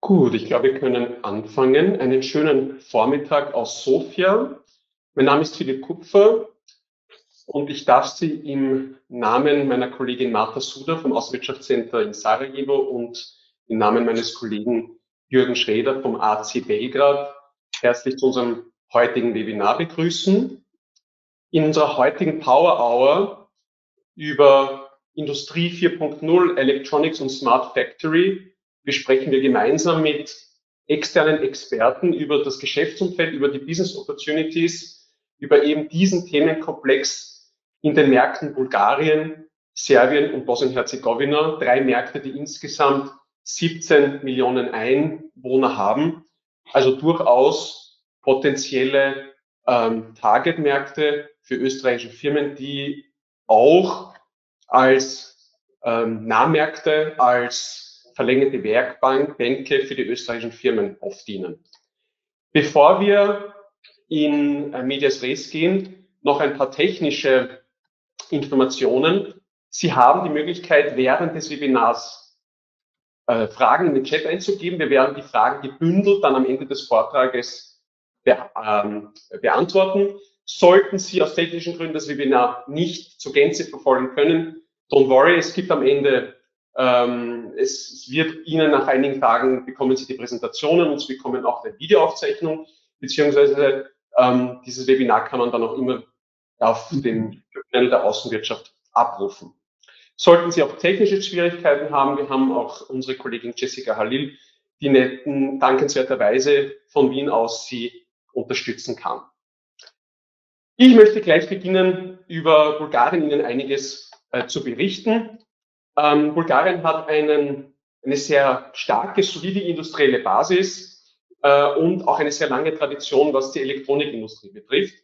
Gut, ich glaube, wir können anfangen. Einen schönen Vormittag aus Sofia. Mein Name ist Philipp Kupfer und ich darf Sie im Namen meiner Kollegin Marta Suda vom Auswirtschaftscenter in Sarajevo und im Namen meines Kollegen Jürgen Schrader vom AC Belgrad herzlich zu unserem heutigen Webinar begrüßen. In unserer heutigen Power Hour über Industrie 4.0, Electronics und Smart Factory besprechen wir gemeinsam mit externen Experten über das Geschäftsumfeld, über die Business Opportunities, über eben diesen Themenkomplex in den Märkten Bulgarien, Serbien und Bosnien-Herzegowina, 3 Märkte, die insgesamt 17 Millionen Einwohner haben, also durchaus potenzielle Targetmärkte für österreichische Firmen, die auch als Nahmärkte, als verlängerte Werkbänke für die österreichischen Firmen oft dienen. Bevor wir in Medias Res gehen, noch ein paar technische Informationen. Sie haben die Möglichkeit, während des Webinars Fragen in den Chat einzugeben. Wir werden die Fragen gebündelt dann am Ende des Vortrages beantworten. Sollten Sie aus technischen Gründen das Webinar nicht zur Gänze verfolgen können, don't worry, es gibt am Ende, es wird Ihnen nach einigen Tagen, bekommen Sie die Präsentationen und Sie bekommen auch eine Videoaufzeichnung, beziehungsweise dieses Webinar kann man dann auch immer auf dem Channel der Außenwirtschaft abrufen. Sollten Sie auch technische Schwierigkeiten haben, wir haben auch unsere Kollegin Jessica Halil, die netten, dankenswerterweise von Wien aus Sie unterstützen kann. Ich möchte gleich beginnen, über Bulgarien Ihnen einiges zu berichten. Bulgarien hat eine sehr starke, solide industrielle Basis und auch eine sehr lange Tradition, was die Elektronikindustrie betrifft.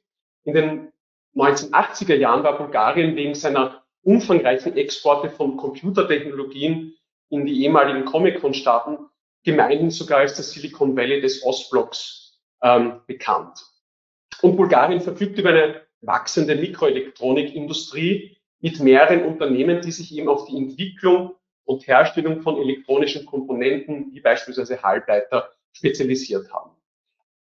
In den 1980er Jahren war Bulgarien wegen seiner umfangreichen Exporte von Computertechnologien in die ehemaligen Comecon-Staaten gemeinhin sogar als das Silicon Valley des Ostblocks bekannt. Und Bulgarien verfügt über eine wachsende Mikroelektronikindustrie mit mehreren Unternehmen, die sich eben auf die Entwicklung und Herstellung von elektronischen Komponenten, wie beispielsweise Halbleiter, spezialisiert haben.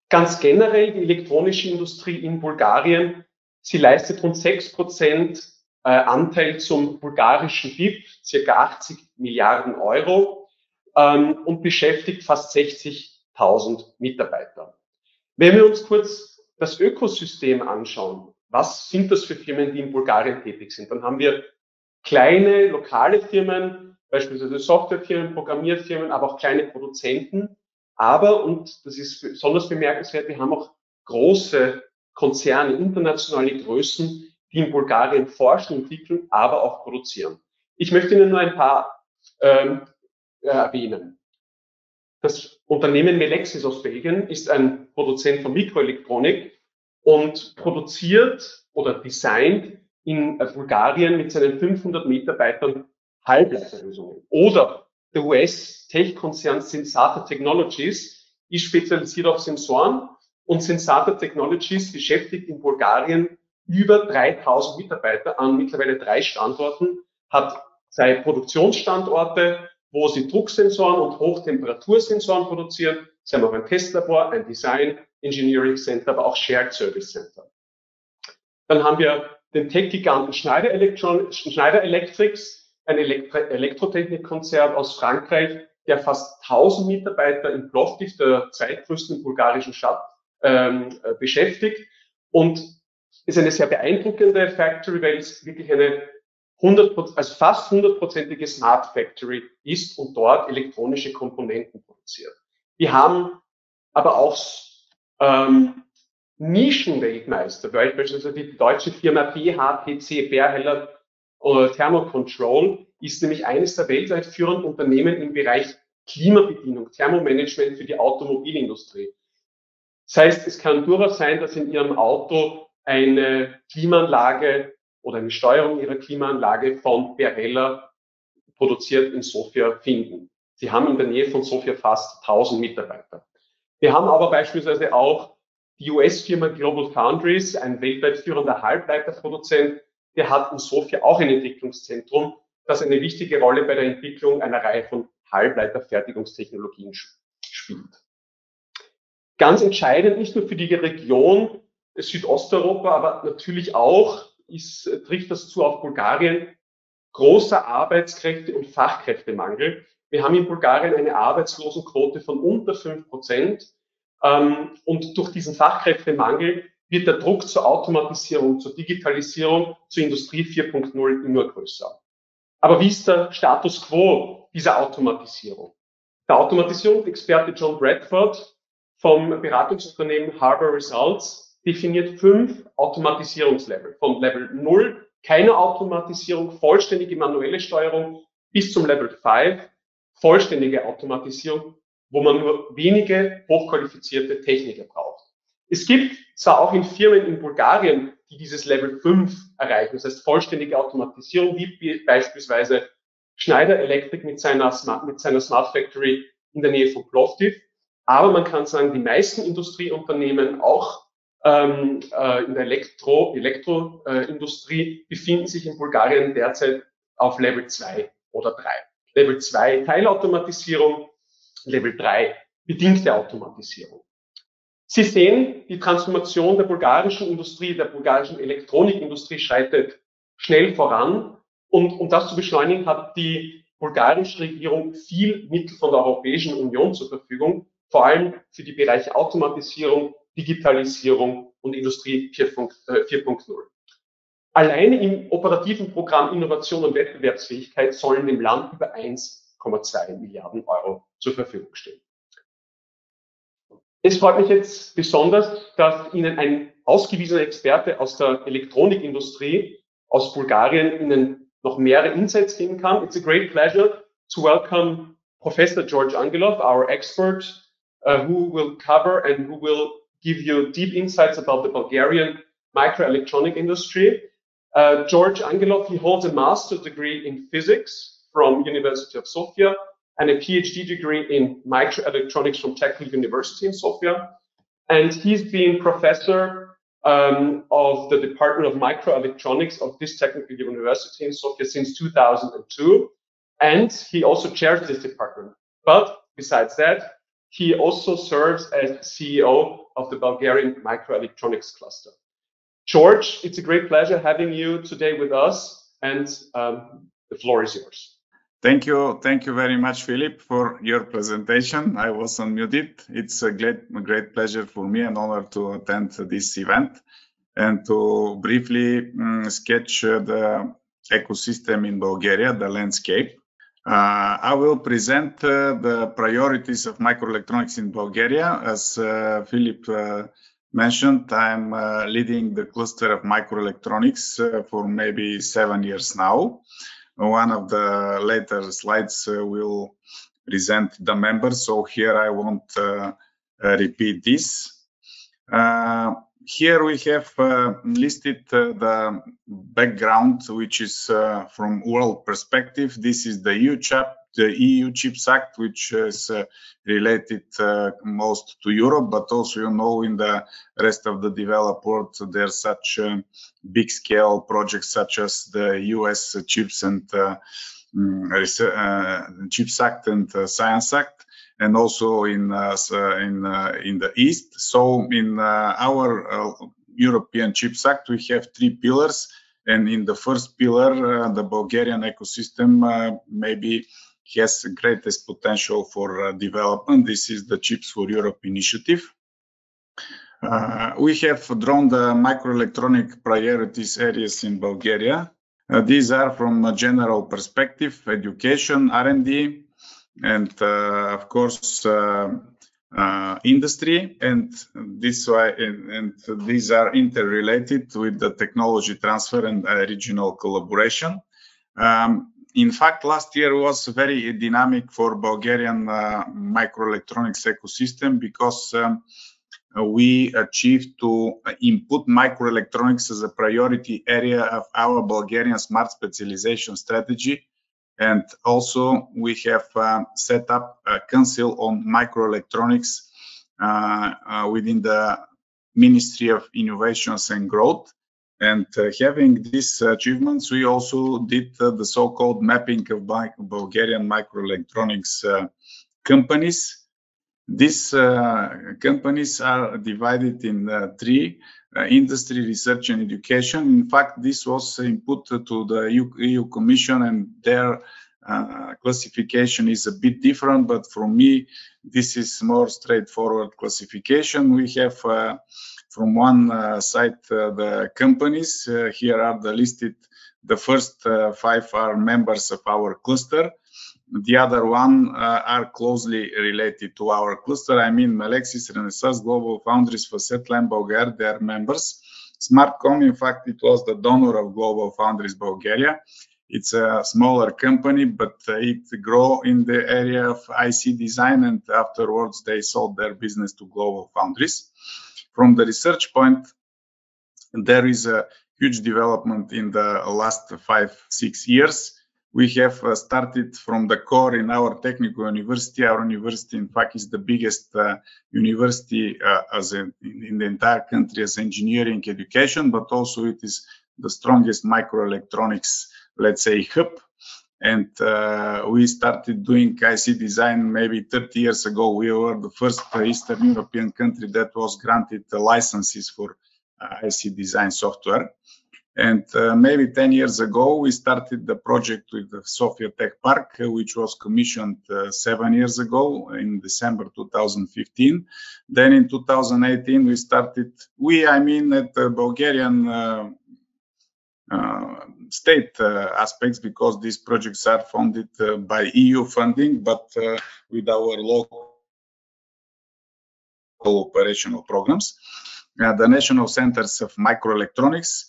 Ganz generell die elektronische Industrie in Bulgarien, sie leistet rund 6% Anteil zum bulgarischen BIP, circa 80 Milliarden Euro, und beschäftigt fast 60.000 Mitarbeiter. Wenn wir uns kurz das Ökosystem anschauen, was sind das für Firmen, die in Bulgarien tätig sind, dann haben wir kleine lokale Firmen, beispielsweise Softwarefirmen, Programmierfirmen, aber auch kleine Produzenten. Aber, und das ist besonders bemerkenswert, wir haben auch große Konzerne, internationale Größen, die in Bulgarien forschen, entwickeln, aber auch produzieren. Ich möchte Ihnen nur ein paar erwähnen. Das Unternehmen Melexis aus Belgien ist ein Produzent von Mikroelektronik und produziert oder designt in Bulgarien mit seinen 500 Mitarbeitern Halbleiterlösungen. Oder der US-Tech-Konzern Sensata Technologies ist spezialisiert auf Sensoren und Sensata Technologies beschäftigt in Bulgarien über 3000 Mitarbeiter an mittlerweile 3 Standorten, hat 2 Produktionsstandorte, wo sie Drucksensoren und Hochtemperatursensoren produzieren. Sie haben auch ein Testlabor, ein Design Engineering Center, aber auch Shared Service Center. Dann haben wir den Tech-Giganten Schneider Electrics, ein Elektrotechnikkonzern aus Frankreich, der fast 1000 Mitarbeiter in Plovdiv, der zweitgrößten bulgarischen Stadt, beschäftigt und ist eine sehr beeindruckende Factory, weil es wirklich eine also fast 100%ige Smart Factory ist und dort elektronische Komponenten produziert. Wir haben aber auch Nischenweltmeister, beispielsweise die deutsche Firma BHTC, Berheller Thermocontrol, ist nämlich eines der weltweit führenden Unternehmen im Bereich Klimabedienung, Thermomanagement für die Automobilindustrie. Das heißt, es kann durchaus sein, dass in Ihrem Auto eine Klimaanlage oder eine Steuerung Ihrer Klimaanlage von Berheller produziert in Sofia finden. Sie haben in der Nähe von Sofia fast 1000 Mitarbeiter. Wir haben aber beispielsweise auch die US-Firma Global Foundries, ein weltweit führender Halbleiterproduzent, der hat in Sofia auch ein Entwicklungszentrum, das eine wichtige Rolle bei der Entwicklung einer Reihe von Halbleiterfertigungstechnologien spielt. Ganz entscheidend, nicht nur für die Region Südosteuropa, aber natürlich auch trifft das zu auf Bulgarien, großer Arbeitskräfte- und Fachkräftemangel. Wir haben in Bulgarien eine Arbeitslosenquote von unter 5%. Und durch diesen Fachkräftemangel wird der Druck zur Automatisierung, zur Digitalisierung, zur Industrie 4.0 immer größer. Aber wie ist der Status quo dieser Automatisierung? Der Automatisierungsexperte John Bradford vom Beratungsunternehmen Harbour Results definiert 5 Automatisierungslevel. Vom Level 0, keine Automatisierung, vollständige manuelle Steuerung, bis zum Level 5, vollständige Automatisierung, wo man nur wenige hochqualifizierte Techniker braucht. Es gibt zwar auch in Firmen in Bulgarien, die dieses Level 5 erreichen, das heißt vollständige Automatisierung, wie beispielsweise Schneider Electric mit seiner Smart Factory in der Nähe von Plovdiv. Aber man kann sagen, die meisten Industrieunternehmen, auch in der Elektroindustrie, befinden sich in Bulgarien derzeit auf Level 2 oder 3. Level 2 Teilautomatisierung, Level 3 bedingte Automatisierung. Sie sehen, die Transformation der bulgarischen Industrie, der bulgarischen Elektronikindustrie schreitet schnell voran. Und um das zu beschleunigen, hat die bulgarische Regierung viel Mittel von der Europäischen Union zur Verfügung, vor allem für die Bereiche Automatisierung, Digitalisierung und Industrie 4.0. Alleine im operativen Programm Innovation und Wettbewerbsfähigkeit sollen dem Land über 1,2 Milliarden Euro zur Verfügung stehen. Es freut mich jetzt besonders, dass Ihnen ein ausgewiesener Experte aus der Elektronikindustrie aus Bulgarien Ihnen noch mehrere Insights geben kann. It's a great pleasure to welcome Professor George Angelov, our expert, who will cover and who will give you deep insights about the Bulgarian microelectronic industry. George Angelov, he holds a master's degree in physics from University of Sofia and a PhD degree in microelectronics from Technical University in Sofia. And he's been professor of the Department of Microelectronics of this Technical University in Sofia since 2002. And he also chairs this department. But besides that, he also serves as CEO of the Bulgarian Microelectronics Cluster. George, it's a great pleasure having you today with us, and the floor is yours. Thank you very much, Philip, for your presentation. I was unmuted. It's a great pleasure for me and honor to attend this event and to briefly sketch the ecosystem in Bulgaria, the landscape. I will present the priorities of microelectronics in Bulgaria. As Philip mentioned, I'm leading the cluster of microelectronics for maybe 7 years now. One of the later slides will present the members, so here I won't repeat this. Here we have listed the background, which is from world perspective. This is the EU Chips Act, which is related most to Europe, but also, you know, in the rest of the developed world, there's such big scale projects such as the US Chips and Chips Act and Science Act, and also in the East. So in our European Chips Act, we have 3 pillars, and in the first pillar, the Bulgarian ecosystem maybe has greatest potential for development. This is the Chips for Europe initiative. We have drawn the microelectronic priorities areas in Bulgaria. These are from a general perspective: education, R&D, and of course industry, and these are interrelated with the technology transfer and regional collaboration. In fact, last year was very dynamic for Bulgarian microelectronics ecosystem because we achieved to input microelectronics as a priority area of our Bulgarian smart specialization strategy. And also we have set up a council on microelectronics within the Ministry of Innovations and Growth. And having these achievements, we also did the so-called mapping of Bulgarian microelectronics companies. These companies are divided in three: industry, research, and education. In fact, this was input to the EU Commission, and their classification is a bit different, but for me, this is more straightforward classification. We have from one side the companies. Here are the listed. The first five are members of our cluster. The other one are closely related to our cluster. I mean, Melexis, Renesas, Global Foundries, Facetline, Bulgaria, they are members. Smartcom, in fact, it was the donor of Global Foundries Bulgaria. It's a smaller company, but it grew in the area of IC design, and afterwards they sold their business to Global Foundries. From the research point, there is a huge development in the last 5-6 years. We have started from the core in our technical university. Our university, in fact, is the biggest university in the entire country as engineering education, but also it is the strongest microelectronics, let's say, hub. And we started doing IC design maybe 30 years ago. We were the first Eastern European country that was granted the licenses for IC design software. And maybe 10 years ago, we started the project with the Sofia Tech Park, which was commissioned 7 years ago in December 2015. Then in 2018, we started, I mean at the Bulgarian state aspects, because these projects are funded by EU funding, but with our local operational programs. The National Centers of Microelectronics,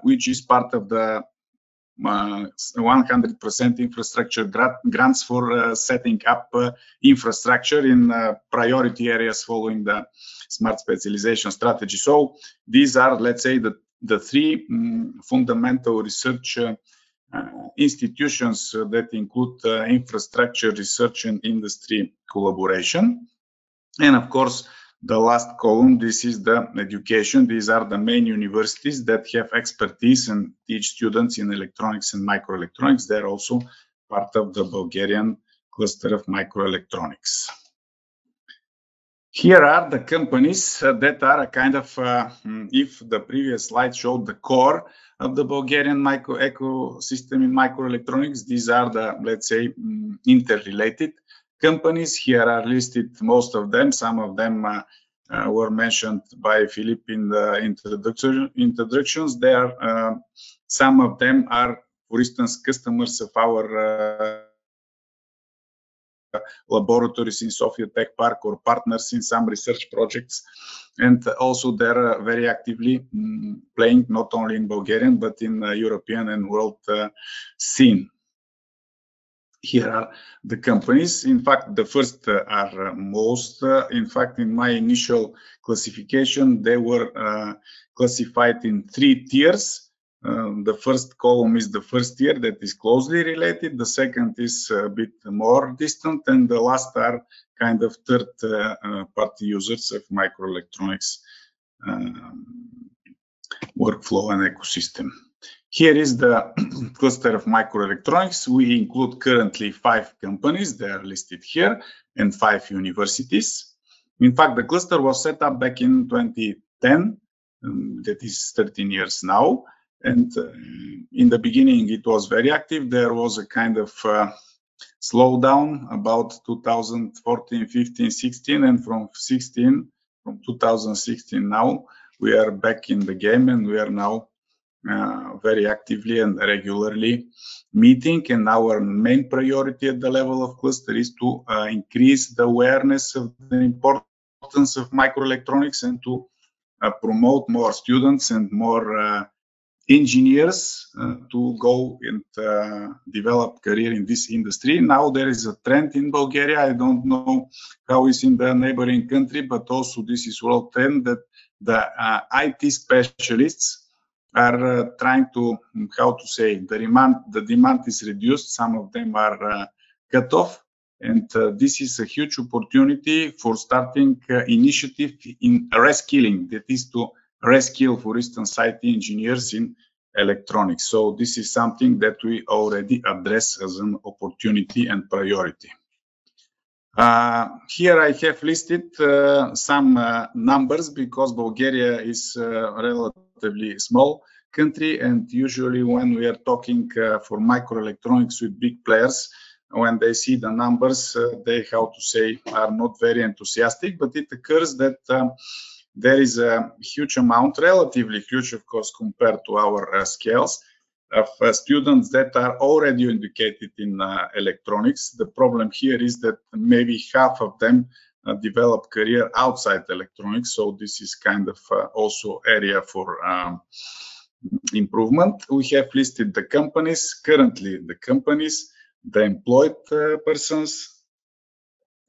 which is part of the 100% infrastructure grants for setting up infrastructure in priority areas following the smart specialization strategy. So these are, let's say, the three fundamental research institutions that include infrastructure, research, and industry collaboration. And of course, the last column, this is the education. These are the main universities that have expertise and teach students in electronics and microelectronics. They're also part of the Bulgarian cluster of microelectronics. Here are the companies that are a kind of, if the previous slide showed the core of the Bulgarian micro ecosystem in microelectronics, these are the, let's say, interrelated companies. Here are listed most of them. Some of them were mentioned by Philip in the introductions. There, some of them are, for instance, customers of our laboratories in Sofia Tech Park or partners in some research projects. And also they're very actively playing not only in Bulgarian, but in European and world scene. Here are the companies. In fact, the first are most. In fact, in my initial classification, they were classified in 3 tiers. The first column is the first tier that is closely related. The second is a bit more distant, and the last are kind of third-party users of microelectronics workflow and ecosystem. Here is the cluster of microelectronics. We include currently 5 companies. They are listed here, and 5 universities. In fact, the cluster was set up back in 2010. That is 13 years now. And in the beginning, it was very active. There was a kind of slowdown about 2014, 15, 16, and from 2016 now, we are back in the game, and we are now very actively and regularly meeting. And our main priority at the level of cluster is to increase the awareness of the importance of microelectronics and to promote more students and more engineers to go and develop career in this industry. Now there is a trend in Bulgaria. I don't know how it's in the neighboring country, but also this is world trend that the IT specialists are trying to, how to say, the demand is reduced. Some of them are cut off. And this is a huge opportunity for starting initiative in reskilling, that is to reskill, for instance, IT engineers in electronics. So this is something that we already address as an opportunity and priority. Here I have listed some numbers because Bulgaria is a relatively small country, and usually when we are talking for microelectronics with big players, when they see the numbers, they, how to say, are not very enthusiastic, but it occurs that there is a huge amount, relatively huge, of course, compared to our scales, of students that are already educated in electronics. The problem here is that maybe half of them develop career outside electronics, so this is kind of also area for improvement. We have listed the companies, currently the companies, the employed persons.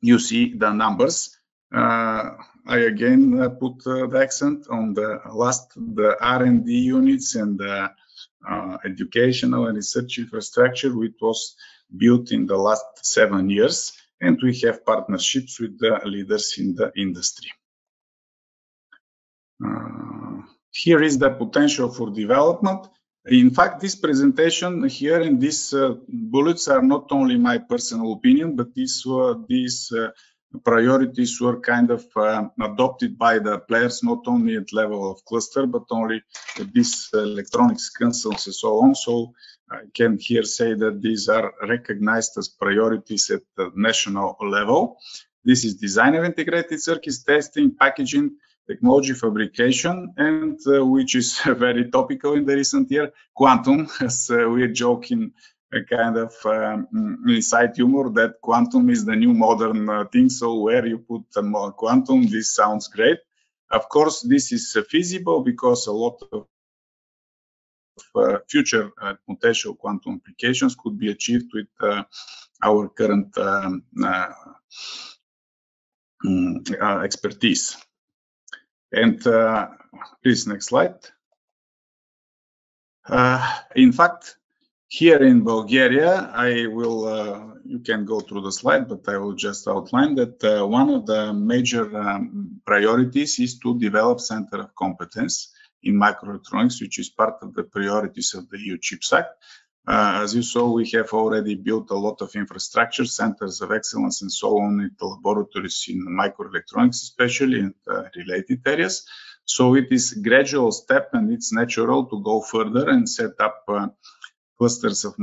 You see the numbers. I again put the accent on the last, the R&D units and the educational and research infrastructure, which was built in the last 7 years, and we have partnerships with the leaders in the industry. Here is the potential for development. In fact, this presentation here and these bullets are not only my personal opinion, but these priorities were kind of adopted by the players, not only at level of cluster, but only these electronics councils and so on. So I can here say that these are recognized as priorities at the national level. This is design of integrated circuits, testing, packaging, technology fabrication, and which is very topical in the recent year, quantum, as we're joking, a kind of inside humor that quantum is the new modern thing. So where you put quantum, this sounds great. Of course, this is feasible because a lot of future potential quantum applications could be achieved with our current expertise. And please, next slide. In fact, here in Bulgaria, I will, you can go through the slide, but I will just outline that one of the major priorities is to develop center of competence in microelectronics, which is part of the priorities of the EU Chips Act. As you saw, we have already built a lot of infrastructure, centers of excellence, and so on in the laboratories in microelectronics, especially in related areas. So it is a gradual step, and it's natural to go further and set up clusters of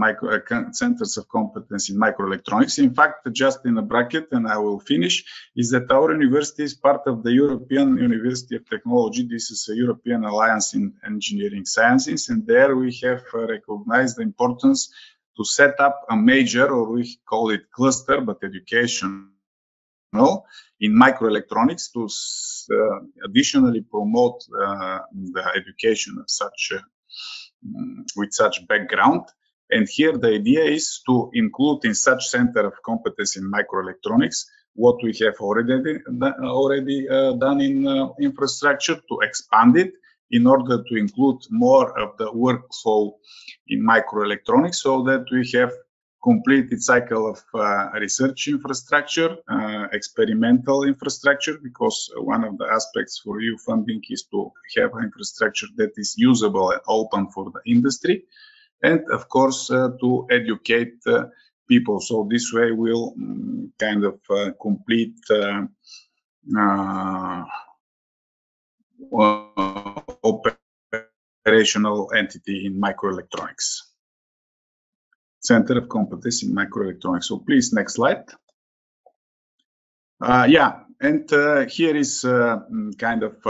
centers of competence in microelectronics. In fact, just in a bracket, and I will finish, is that our university is part of the European University of Technology. This is a European Alliance in Engineering Sciences, and there we have recognized the importance to set up a major, or we call it cluster, but educational, in microelectronics to additionally promote the education of such with such background. And here the idea is to include in such center of competence in microelectronics what we have already done in infrastructure, to expand it in order to include more of the workflow in microelectronics, so that we have completed cycle of research infrastructure, experimental infrastructure, because one of the aspects for EU funding is to have infrastructure that is usable and open for the industry, and of course to educate people. So this way we'll kind of complete operational entity in microelectronics. Center of competence in microelectronics. So please, next slide. Yeah, and here is kind of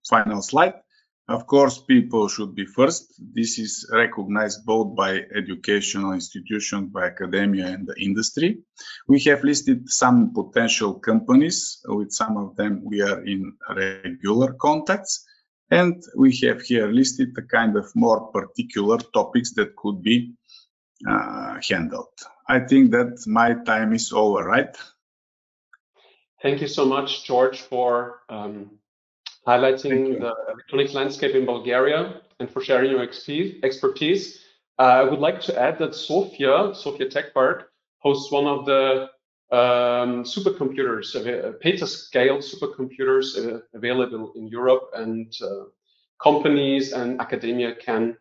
final slide. Of course, people should be first. This is recognized both by educational institutions, by academia and the industry. We have listed some potential companies. With some of them, we are in regular contacts. And we have here listed the kind of more particular topics that could be handled. I think that my time is over, right? Thank you so much, George, for highlighting the electronics landscape in Bulgaria and for sharing your expertise. I would like to add that Sofia Tech Park, hosts one of the supercomputers, petascale supercomputers available in Europe, and companies and academia can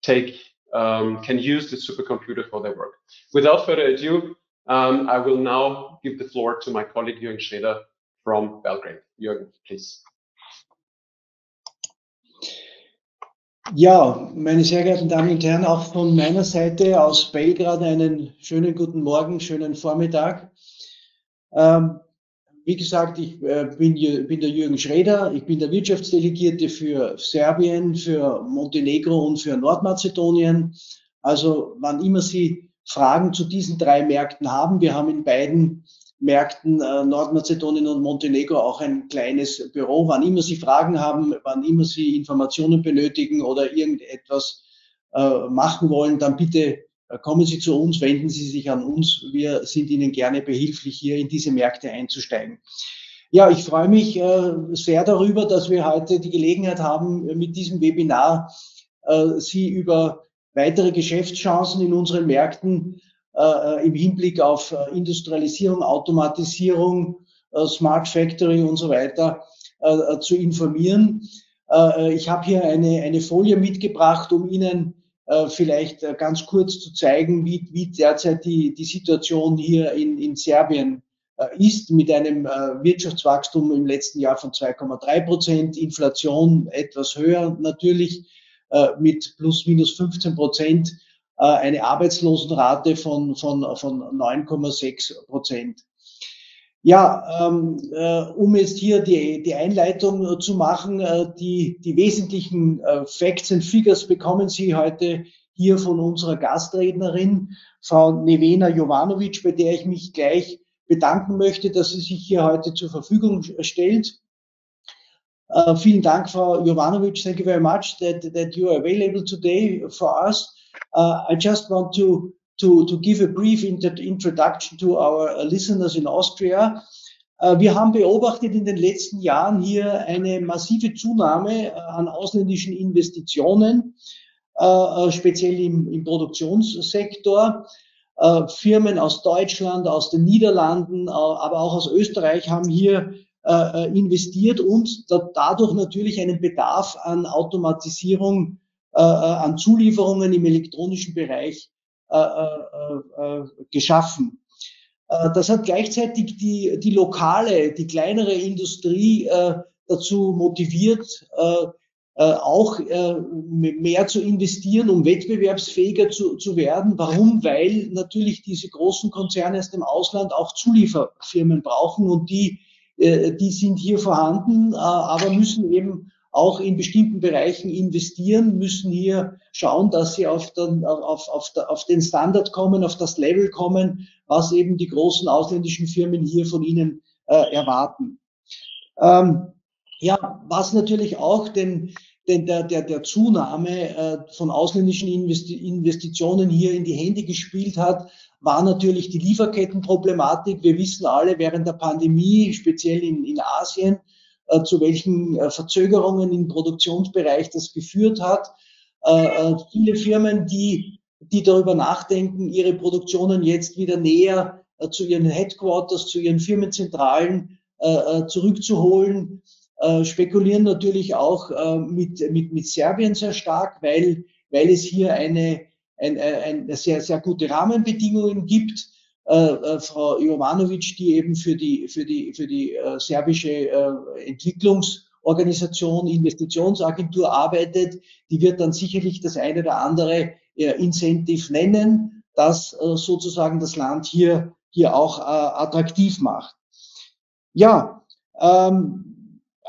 use the supercomputer for their work. Without further ado, I will now give the floor to my colleague Jürgen Schreder from Belgrade. Jürgen, please. Ja, meine sehr geehrten Damen und Herren, auch von meiner Seite aus Belgrad einen schönen guten Morgen, schönen Vormittag. Wie gesagt, ich bin der Jürgen Schreder, ich bin der Wirtschaftsdelegierte für Serbien, für Montenegro und für Nordmazedonien. Also wann immer Sie Fragen zu diesen drei Märkten haben, wir haben in beiden Märkten Nordmazedonien und Montenegro auch ein kleines Büro. Wann immer Sie Fragen haben, wann immer Sie Informationen benötigen oder irgendetwas machen wollen, dann bitte kommen Sie zu uns, wenden Sie sich an uns. Wir sind Ihnen gerne behilflich, hier in diese Märkte einzusteigen. Ja, ich freue mich sehr darüber, dass wir heute die Gelegenheit haben, mit diesem Webinar Sie über weitere Geschäftschancen in unseren Märkten im Hinblick auf Industrialisierung, Automatisierung, Smart Factory und so weiter zu informieren. Ich habe hier eine Folie mitgebracht, um Ihnen vielleicht ganz kurz zu zeigen, wie derzeit die Situation hier in Serbien ist, mit einem Wirtschaftswachstum im letzten Jahr von 2,3%, Inflation etwas höher natürlich, mit plus minus 15%, eine Arbeitslosenrate von 9,6%. Ja, um jetzt hier die Einleitung zu machen, die wesentlichen Facts and Figures bekommen Sie heute hier von unserer Gastrednerin, Frau Nevena Jovanovic, bei der ich mich gleich bedanken möchte, dass sie sich hier heute zur Verfügung stellt. Vielen Dank, Frau Jovanovic. Thank you very much that you are available today for us. I just want to give a brief introduction to our listeners in Austria. Wir haben beobachtet in den letzten Jahren hier eine massive Zunahme an ausländischen Investitionen, speziell im Produktionssektor. Firmen aus Deutschland, aus den Niederlanden, aber auch aus Österreich haben hier investiert und dadurch natürlich einen Bedarf an Automatisierung, an Zulieferungen im elektronischen Bereich geschaffen. Das hat gleichzeitig die lokale, die kleinere Industrie dazu motiviert, auch mehr zu investieren, um wettbewerbsfähiger zu werden. Warum? Weil natürlich diese großen Konzerne aus dem Ausland auch Zulieferfirmen brauchen und die sind hier vorhanden, aber müssen eben auch in bestimmten Bereichen investieren, müssen hier schauen, dass sie auf den Standard kommen, auf das Level kommen, was eben die großen ausländischen Firmen hier von ihnen erwarten. Ja, was natürlich auch der Zunahme von ausländischen Investitionen hier in die Hände gespielt hat, war natürlich die Lieferkettenproblematik. Wir wissen alle, während der Pandemie, speziell in Asien, zu welchen Verzögerungen im Produktionsbereich das geführt hat. Viele Firmen, die darüber nachdenken, ihre Produktionen jetzt wieder näher zu ihren Headquarters, zu ihren Firmenzentralen zurückzuholen, spekulieren natürlich auch mit Serbien sehr stark, weil es hier eine sehr, sehr gute Rahmenbedingungen gibt. Frau Jovanovic, die eben für die serbische Entwicklungsorganisation, Investitionsagentur arbeitet, die wird dann sicherlich das eine oder andere Incentive nennen, das sozusagen das Land hier auch attraktiv macht. Ja,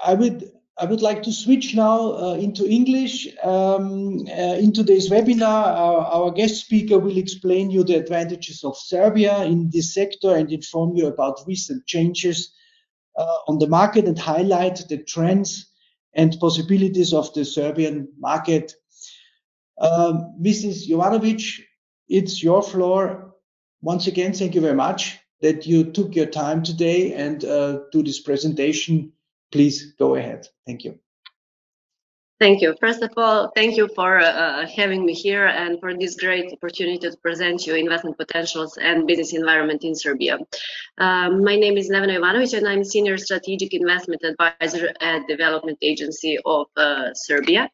I would like to switch now into English. In today's webinar, our guest speaker will explain you the advantages of Serbia in this sector and inform you about recent changes on the market and highlight the trends and possibilities of the Serbian market. Mrs. Jovanovic, it's your floor. Once again, thank you very much that you took your time today and do this presentation. Please go ahead. Thank you. Thank you. First of all, thank you for having me here and for this great opportunity to present you investment potentials and business environment in Serbia. My name is Nevena Jovanovic and I'm Senior Strategic Investment Advisor at Development Agency of Serbia.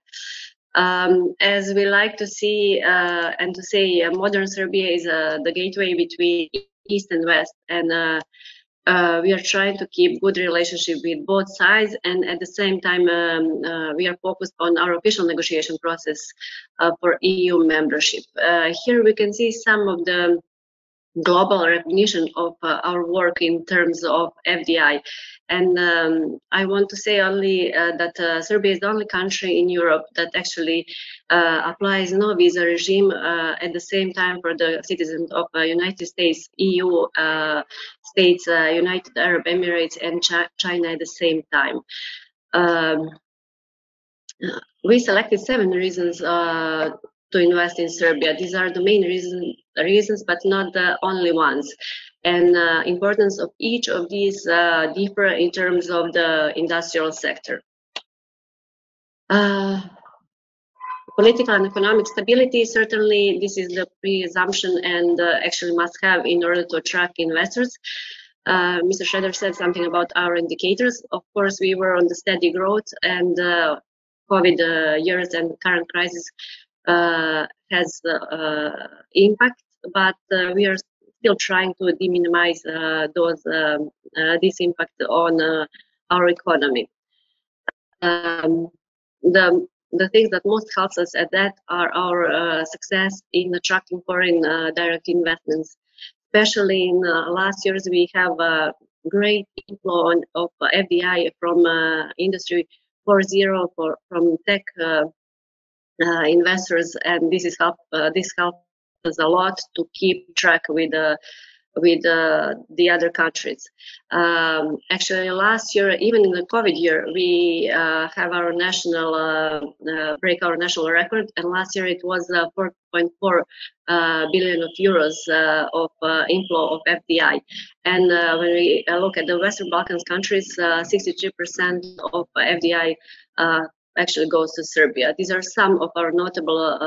As we like to see and to say, modern Serbia is the gateway between East and West, and we are trying to keep good relationship with both sides, and at the same time we are focused on our official negotiation process for EU membership. Here we can see some of the global recognition of our work in terms of FDI. And I want to say only that Serbia is the only country in Europe that actually applies no visa regime at the same time for the citizens of United States, EU states, United Arab Emirates, and China at the same time. We selected 7 reasons to invest in Serbia. These are the main reasons, but not the only ones. And importance of each of these differ in terms of the industrial sector. Political and economic stability, certainly this is the presumption and actually must have in order to attract investors. Mr. Schroeder said something about our indicators. Of course, we were on the steady growth, and COVID years and current crisis has impact, but we are still trying to minimize this impact on our economy. The things that most helps us at that are our success in attracting foreign direct investments. Especially in last years, we have a great inflow of FDI from Industrie 4.0 from tech investors, and this helps us a lot to keep track with the other countries. Actually, last year, even in the COVID year, we have our national break our national record, and last year it was 4.4 billion of euros of inflow of FDI. And when we look at the Western Balkans countries, 63% of FDI actually goes to Serbia. These are some of our notable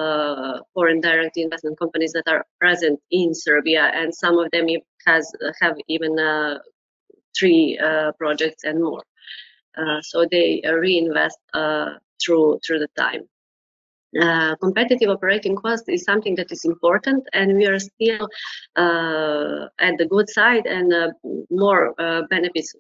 foreign direct investment companies that are present in Serbia, and some of them have even 3 projects and more. So they reinvest through the time. Competitive operating cost is something that is important, and we are still at the good side, and more benefits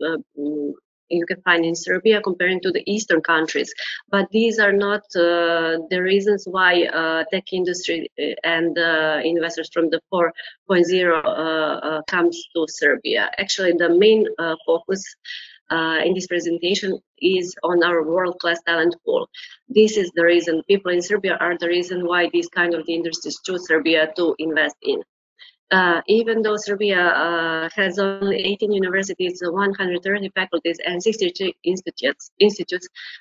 you can find in Serbia comparing to the Eastern countries. But these are not the reasons why tech industry and investors from the 4.0 comes to Serbia. Actually, the main focus in this presentation is on our world-class talent pool. This is the reason people in Serbia are the reason why these kind of industries choose Serbia to invest in. Even though Serbia has only 18 universities, 130 faculties, and 63 institutes,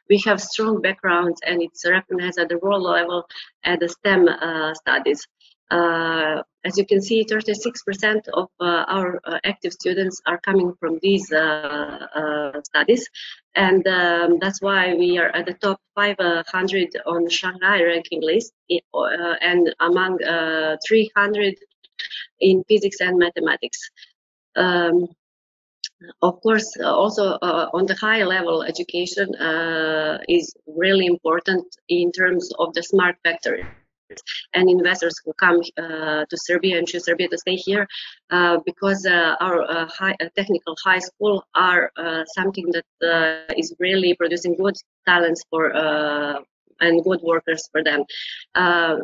we have strong backgrounds, and it's recognized at the world level at the STEM studies. As you can see, 36% of our active students are coming from these studies, and that's why we are at the top 500 on Shanghai ranking list, and among 300 in physics and mathematics. Of course, also on the high level education is really important in terms of the smart factory. And investors who come to Serbia and choose Serbia to stay here because our technical high school are something that is really producing good talents for and good workers for them.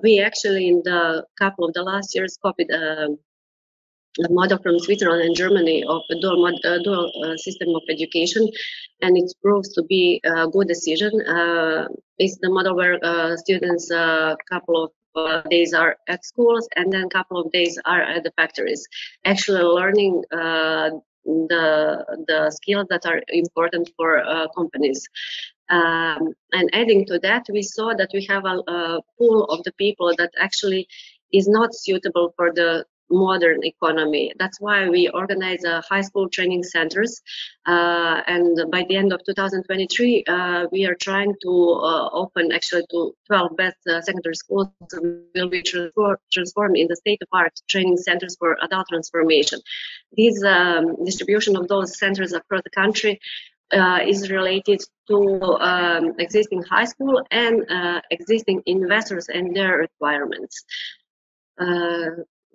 We actually, in the couple of the last years, copied a model from Switzerland and Germany of a dual system of education, and it proves to be a good decision. It's the model where students couple of days are at schools and then couple of days are at the factories, actually learning the skills that are important for companies. And adding to that, we saw that we have a pool of the people that actually is not suitable for the modern economy. That's why we organize high school training centers, and by the end of 2023 we are trying to open actually to 12 best secondary schools will be transformed in the state-of-art training centers for adult transformation. This distribution of those centers across the country is related to existing high school and existing investors and their requirements.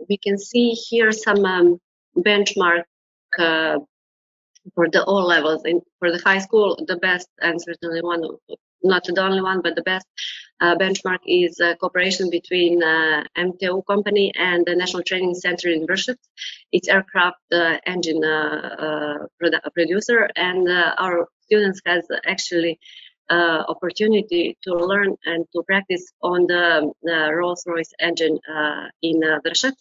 We can see here some benchmark for the all levels. For the high school, the best, and certainly one, not the only one, but the best benchmark is cooperation between MTU company and the National Training Center in Brussels. It's aircraft engine producer, and our students has actually opportunity to learn and to practice on the Rolls-Royce engine in Brussels.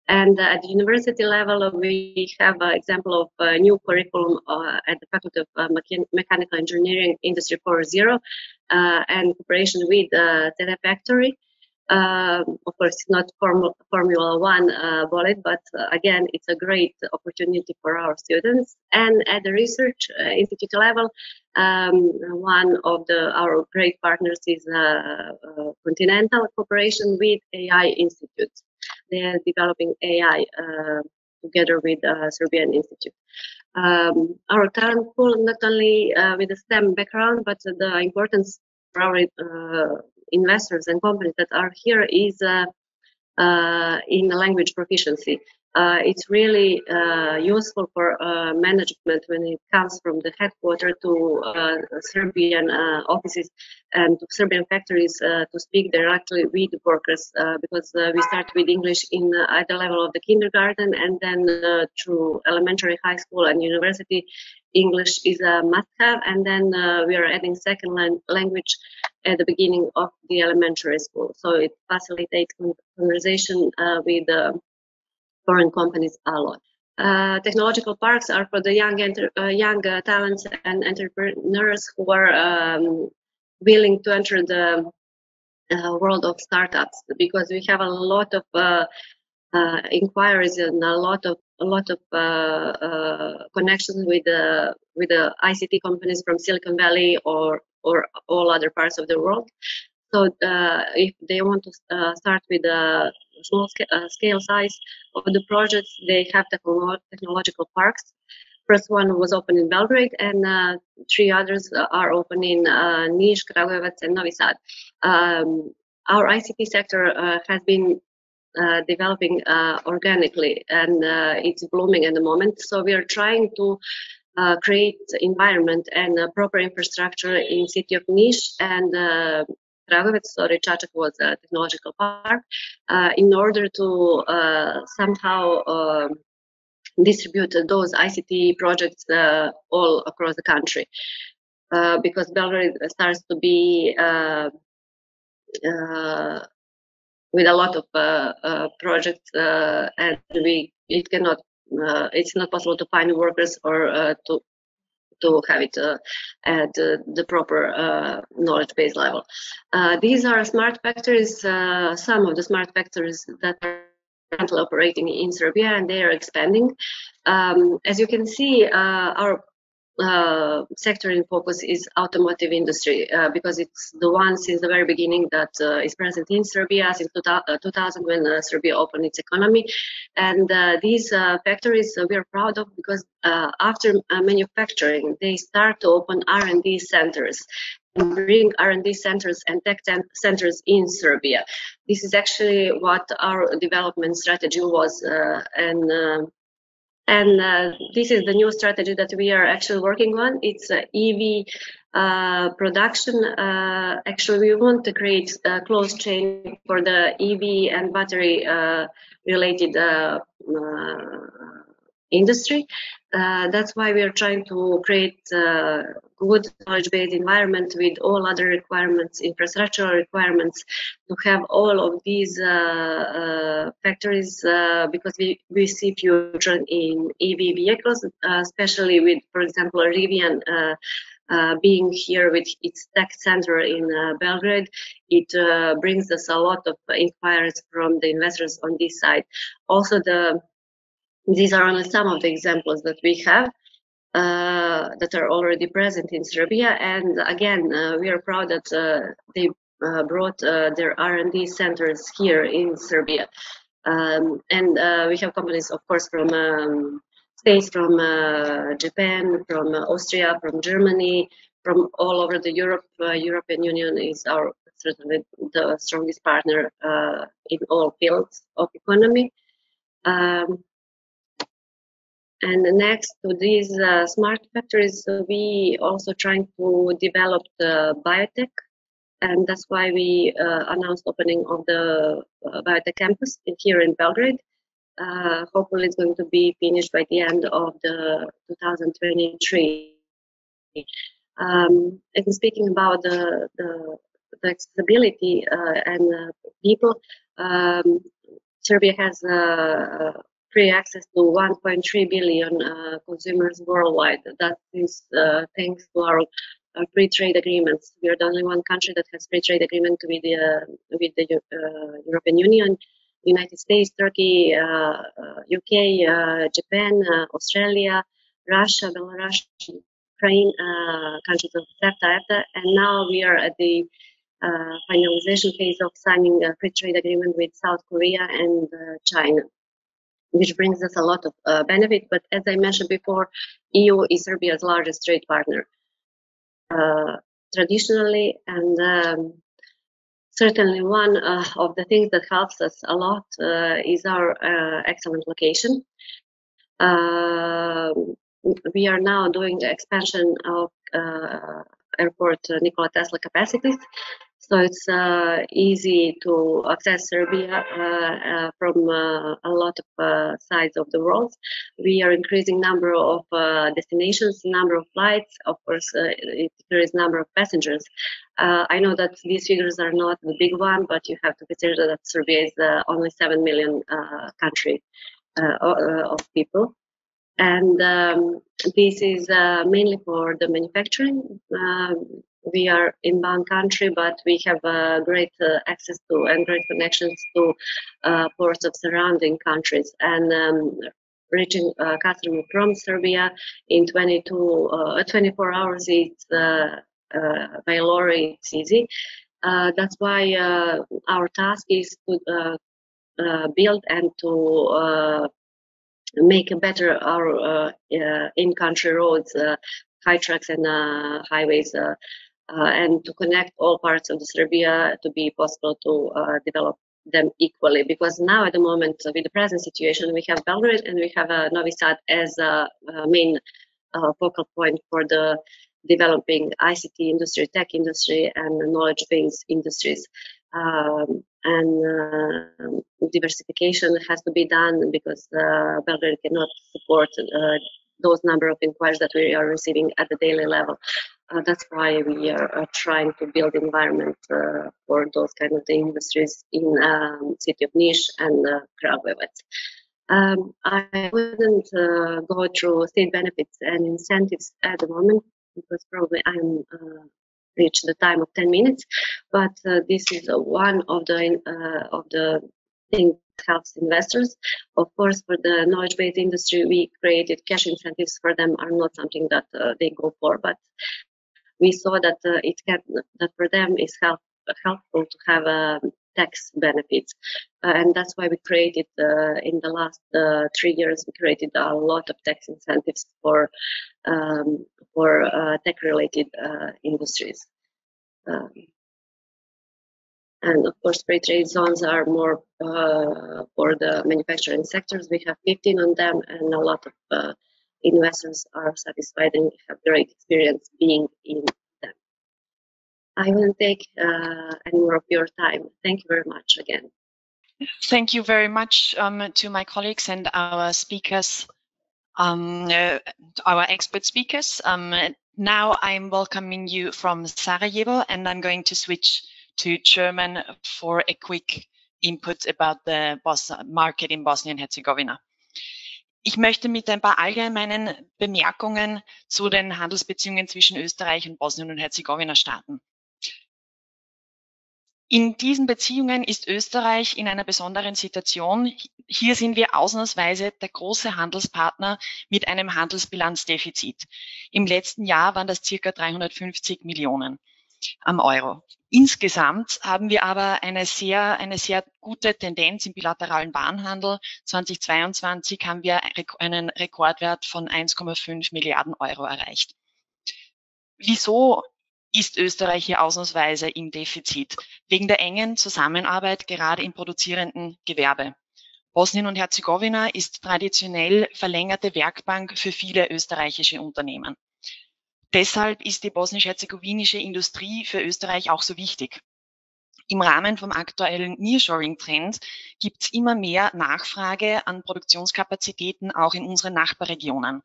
And at the university level, we have an example of a new curriculum at the Faculty of Mechanical Engineering, Industrie 4.0, and cooperation with the factory. Of course, it's not Formula One bullet, but again, it's a great opportunity for our students. And at the research institute level, one of our great partners is continental cooperation with AI institutes. They are developing AI together with Serbian Institute. Our talent pool, not only with a STEM background, but the importance for our investors and companies that are here is in language proficiency. It's really useful for management when it comes from the headquarters to Serbian offices and to Serbian factories to speak directly with the workers, because we start with English at the level of the kindergarten, and then through elementary, high school, and university, English is a must-have, and then we are adding second language at the beginning of the elementary school. So it facilitates conversation with foreign companies a lot. Technological parks are for the young talents and entrepreneurs who are willing to enter the world of startups, because we have a lot of inquiries and a lot of connections with the ICT companies from Silicon Valley or all other parts of the world. So if they want to start with a small scale size of the projects, they have technological parks. First one was open in Belgrade, and 3 others are open in Niš, Kragujevac, and Novi Sad. Our ICT sector has been developing organically, and it's blooming at the moment. So we are trying to create environment and proper infrastructure in city of Niš and Kragujevac, sorry, Čačak was a technological park, in order to somehow distribute those ICT projects all across the country, because Belgrade starts to be with a lot of projects, and it's not possible to find workers or to have it at the proper knowledge base level. These are smart factories, some of the smart factories that are currently operating in Serbia, and they are expanding. As you can see, our sector in focus is automotive industry, because it's the one since the very beginning that is present in Serbia since 2000 when Serbia opened its economy. And these factories we are proud of, because after manufacturing they start to open R&D centers and bring R&D centers and tech centers in Serbia. This is actually what our development strategy was, and this is the new strategy that we are actually working on. It's EV production. Actually, we want to create a closed chain for the EV and battery related industry. That's why we are trying to create a good knowledge-based environment with all other requirements, infrastructural requirements, to have all of these factories, because we see future in EV vehicles, especially with, for example, Rivian being here with its tech center in Belgrade. It brings us a lot of inquiries from the investors on this side. Also, these are only some of the examples that we have that are already present in Serbia. And again, we are proud that they brought their R&D centers here in Serbia. And we have companies, of course, from states, from Japan, from Austria, from Germany, from all over the Europe. European Union is certainly the strongest partner in all fields of economy. And next to these smart factories, we also trying to develop the biotech, and that's why we announced opening of the biotech campus here in Belgrade. Hopefully, it's going to be finished by the end of the 2023. And speaking about the accessibility and people, Serbia has free access to 1.3 billion consumers worldwide. That is thanks to our free trade agreements. We are the only one country that has free trade agreement with the European Union, United States, Turkey, UK, Japan, Australia, Russia, Belarus, Ukraine, countries of CEFTA, and now we are at the finalization phase of signing a free trade agreement with South Korea and China, which brings us a lot of benefit. But as I mentioned before, EU is Serbia's largest trade partner traditionally, and certainly one of the things that helps us a lot is our excellent location. We are now doing the expansion of airport Nikola Tesla capacities, so it's easy to access Serbia from a lot of sides of the world. We are increasing number of destinations, number of flights, of course, it increases number of passengers. I know that these figures are not the big one, but you have to consider that Serbia is only 7 million country of people. And this is mainly for the manufacturing. We are inbound country, but we have great access to and great connections to ports of surrounding countries. And reaching customer from Serbia in 24 hours, it's by lorry, it's easy. That's why our task is to build and to make better our in-country roads, high tracks and highways, and to connect all parts of the Serbia to be possible to develop them equally. Because now at the moment, with the present situation, we have Belgrade and we have Novi Sad as a main focal point for the developing ICT industry, tech industry, and knowledge-based industries. And diversification has to be done because Belgrade cannot support those number of inquiries that we are receiving at the daily level. That's why we are trying to build environment for those kind of industries in city of Niš and Kragujevac. I wouldn't go through state benefits and incentives at the moment because probably I'm reach the time of 10 minutes, but this is one of the things that helps investors. Of course, for the knowledge-based industry, we created cash incentives for them are not something that they go for, but we saw that that for them is helpful to have tax benefits, and that's why we created in the last 3 years we created a lot of tax incentives for tech-related industries. And of course, free trade zones are more for the manufacturing sectors. We have 15 on them, and a lot of investors are satisfied and have great experience being in them. I won't take any more of your time. Thank you very much again. Thank you very much to my colleagues and our speakers, our expert speakers. Now I'm welcoming you from Sarajevo, and I'm going to switch to German for a quick input about the market in Bosnia and Herzegovina. Ich möchte mit ein paar allgemeinen Bemerkungen zu den Handelsbeziehungen zwischen Österreich und Bosnien und Herzegowina starten. In diesen Beziehungen ist Österreich in einer besonderen Situation. Hier sind wir ausnahmsweise der große Handelspartner mit einem Handelsbilanzdefizit. Im letzten Jahr waren das circa 350 Millionen Euro. Insgesamt haben wir aber eine sehr gute Tendenz im bilateralen Warenhandel. 2022 haben wir einen Rekordwert von 1,5 Milliarden Euro erreicht. Wieso ist Österreich hier ausnahmsweise im Defizit? Wegen der engen Zusammenarbeit gerade im produzierenden Gewerbe. Bosnien und Herzegowina ist traditionell verlängerte Werkbank für viele österreichische Unternehmen. Deshalb ist die bosnisch-herzegowinische Industrie für Österreich auch so wichtig. Im Rahmen vom aktuellen Nearshoring-Trend gibt es immer mehr Nachfrage an Produktionskapazitäten auch in unseren Nachbarregionen.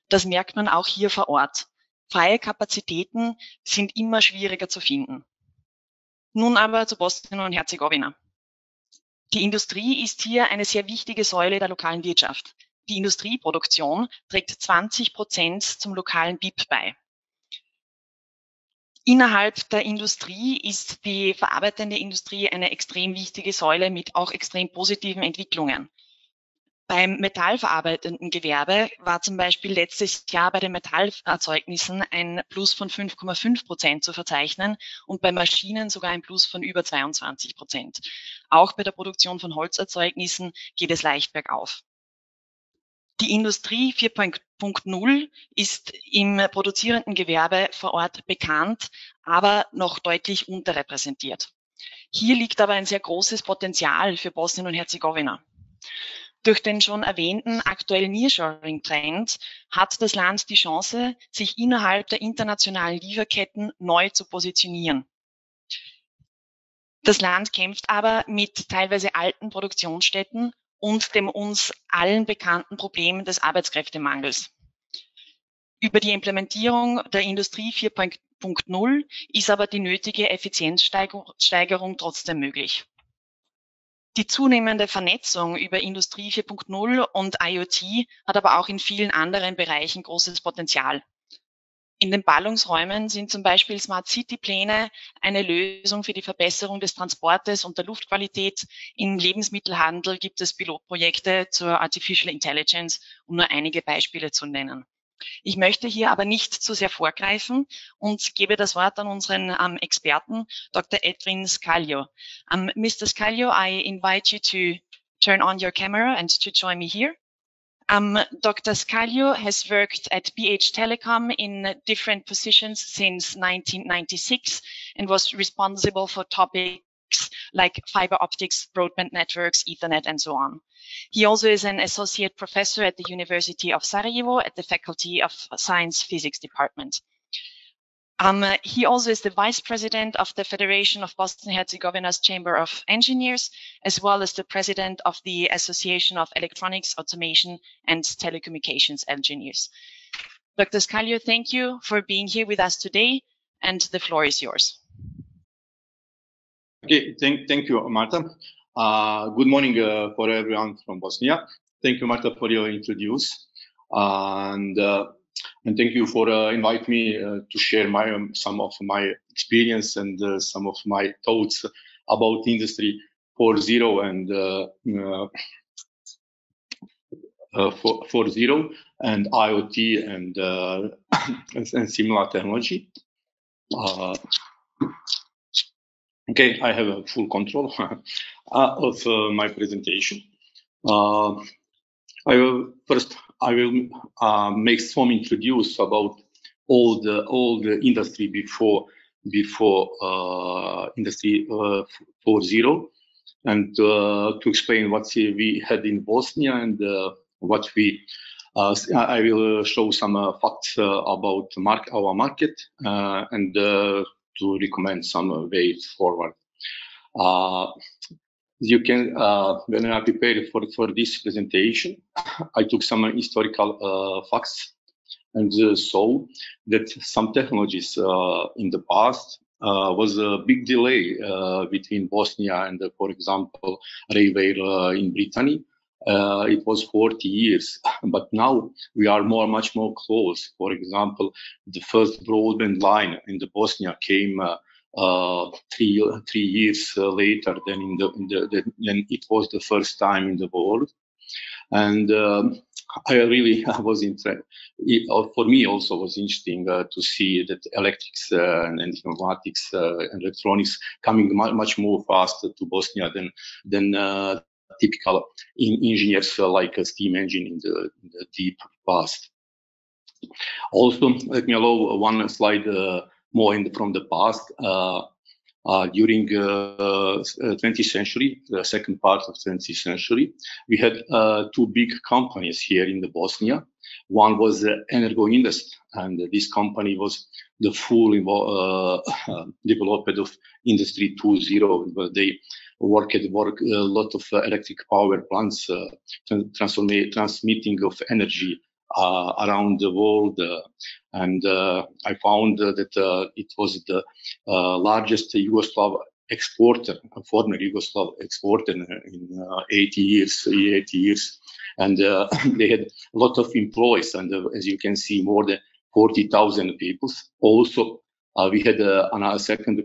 Das merkt man auch hier vor Ort. Freie Kapazitäten sind immer schwieriger zu finden. Nun aber zu Bosnien und Herzegowina. Die Industrie ist hier eine sehr wichtige Säule der lokalen Wirtschaft. Die Industrieproduktion trägt 20% zum lokalen BIP bei. Innerhalb der Industrie ist die verarbeitende Industrie eine extrem wichtige Säule mit auch extrem positiven Entwicklungen. Beim metallverarbeitenden Gewerbe war zum Beispiel letztes Jahr bei den Metallerzeugnissen ein Plus von 5,5% zu verzeichnen und bei Maschinen sogar ein Plus von über 22%. Auch bei der Produktion von Holzerzeugnissen geht es leicht bergauf. Die Industrie 4.0 ist im produzierenden Gewerbe vor Ort bekannt, aber noch deutlich unterrepräsentiert. Hier liegt aber ein sehr großes Potenzial für Bosnien und Herzegowina. Durch den schon erwähnten aktuellen Nearshoring-Trend hat das Land die Chance, sich innerhalb der internationalen Lieferketten neu zu positionieren. Das Land kämpft aber mit teilweise alten Produktionsstätten und dem uns allen bekannten Problem des Arbeitskräftemangels. Über die Implementierung der Industrie 4.0 ist aber die nötige Effizienzsteigerung trotzdem möglich. Die zunehmende Vernetzung über Industrie 4.0 und IoT hat aber auch in vielen anderen Bereichen großes Potenzial. In den Ballungsräumen sind zum Beispiel Smart City-Pläne eine Lösung für die Verbesserung des Transportes und der Luftqualität. Im Lebensmittelhandel gibt es Pilotprojekte zur Artificial Intelligence, um nur einige Beispiele zu nennen. Ich möchte hier aber nicht zu sehr vorgreifen und gebe das Wort an unseren Experten, Dr. Edwin Scaglio. Mr. Scaglio, I invite you to turn on your camera and to join me here. Dr. Scaglio has worked at BH Telecom in different positions since 1996 and was responsible for topics like fiber optics, broadband networks, Ethernet, and so on. He also is an associate professor at the University of Sarajevo at the Faculty of Science Physics Department. He also is the vice president of the Federation of Bosnia-Herzegovina's Chamber of Engineers, as well as the president of the Association of Electronics, Automation, and Telecommunications Engineers. Dr. Scaglio, thank you for being here with us today, and the floor is yours. Okay, thank you, Marta. Good morning for everyone from Bosnia. Thank you, Marta, for your introduce. And thank you for inviting me to share some of my experience and some of my thoughts about Industry 4.0 and 4.0 and IoT and similar technology. Okay, I have a full control of my presentation. I will make some introduce about all the industry before Industry 4.0 and to explain what we had in Bosnia and what we. I will show some facts about our market and to recommend some ways forward. You can, when I prepared for this presentation, I took some historical facts and saw that some technologies in the past was a big delay between Bosnia and, for example, railway in Brittany. It was 40 years, but now we are much more close. For example, the first broadband line in the Bosnia came 3 years later than than it was the first time in the world. And I really was interested. For me, also was interesting to see that electrics and informatics and electronics coming much more fast to Bosnia than typical engineers like a steam engine in the deep past. Also, let me allow one slide more from the past. During 20th century, the second part of 20th century, we had two big companies here in the Bosnia. One was Energo Invest, and this company was the full development of Industrie 4.0. They worked a lot of electric power plants, transmitting of energy around the world, and I found that it was the largest Yugoslav exporter, former Yugoslav exporter in 80 years, and they had a lot of employees, and as you can see, more than 40,000 people. Also, we had another second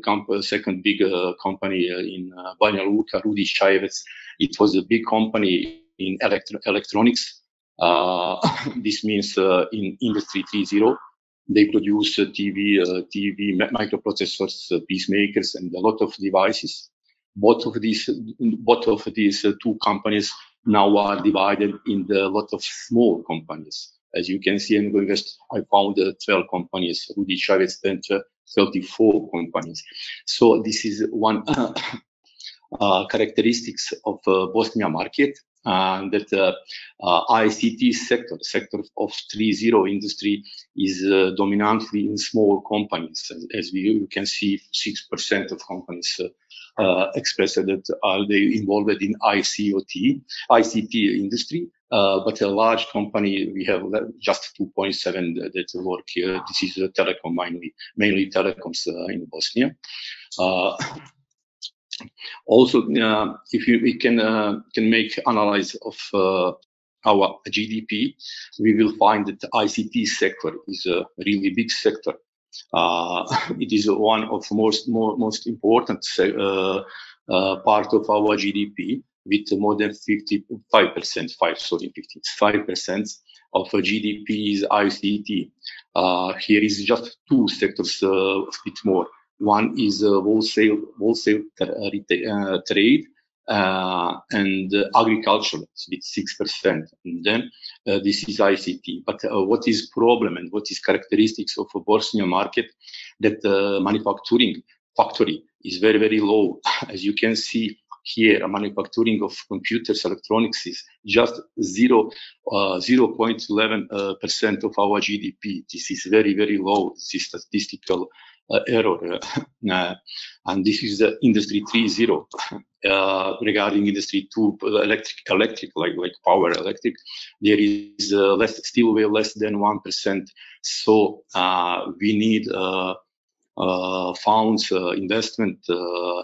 big company in Banja Luka, Rudi Šajevec. It was a big company in electronics. This means in Industry 4.0, they produce TV microprocessors, pacemakers, and a lot of devices. Both of these two companies now are divided in a lot of small companies. As you can see in Invest, I found 12 companies. Rudi Šajevec 34 companies. So this is one characteristics of Bosnia market, that ICT sector of 3.0 industry is dominantly in small companies. As you can see, 6% of companies expressed that are they involved in ICT industry. But a large company, we have just 2.7 that work here. This is telecom, mainly telecoms in Bosnia. Also, if we can make analysis of our GDP, we will find that the ICT sector is a really big sector. It is one of most important part of our GDP, with more than 55% of GDP is ICT. Here is just two sectors, a bit more. One is wholesale trade and agriculture with 6%. And then this is ICT. But what is problem and what is characteristics of a Bosnia market? That manufacturing factory is very, very low. As you can see here, manufacturing of computers, electronics is just 0.11% of our GDP. This is very, very low. This is statistical error. And this is the Industry 3.0. Regarding Industry 2, electric, like power electric, there is still way less than 1%. So we need funds, investment,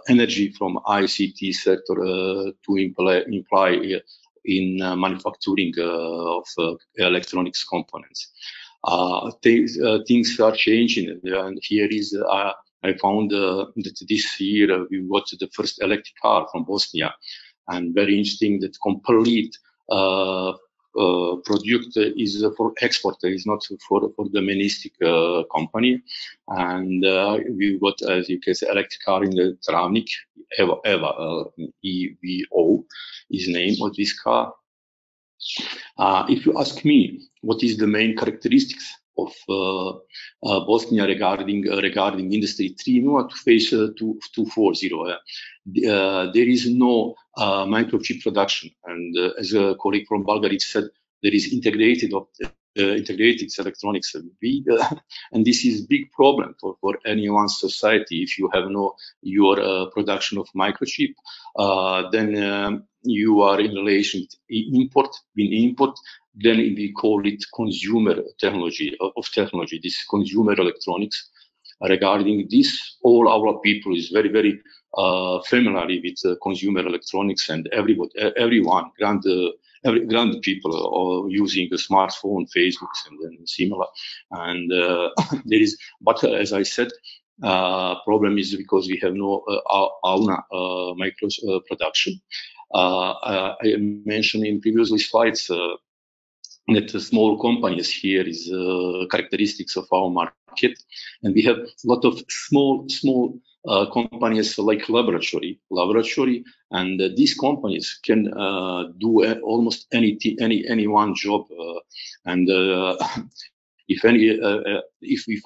energy from ICT sector to imply in manufacturing of electronics components. Things are changing, and here is I found that this year we got the first electric car from Bosnia, and very interesting that complete product is for export, is not for domestic company. And we got, as you can say, electric car in the Travnik, EVO is the name of this car. If you ask me, what is the main characteristics of Bosnia regarding Industry 3.0 to face 2.4.0? There is no microchip production, and as a colleague from Bulgaria said, there is integrated electronics, and this is big problem for anyone's society. If you have your production of microchip, then you are in relation with import. Then we call it consumer technology. This consumer electronics. Regarding this, all our people is very, very familiar with consumer electronics, and everyone, grand people are using a smartphone, Facebook, and similar. And there is, but as I said, problem is because we have no micro production. I mentioned in previous slides that small companies here is characteristics of our market, and we have a lot of small companies like laboratory, and these companies can do almost any one job, and if we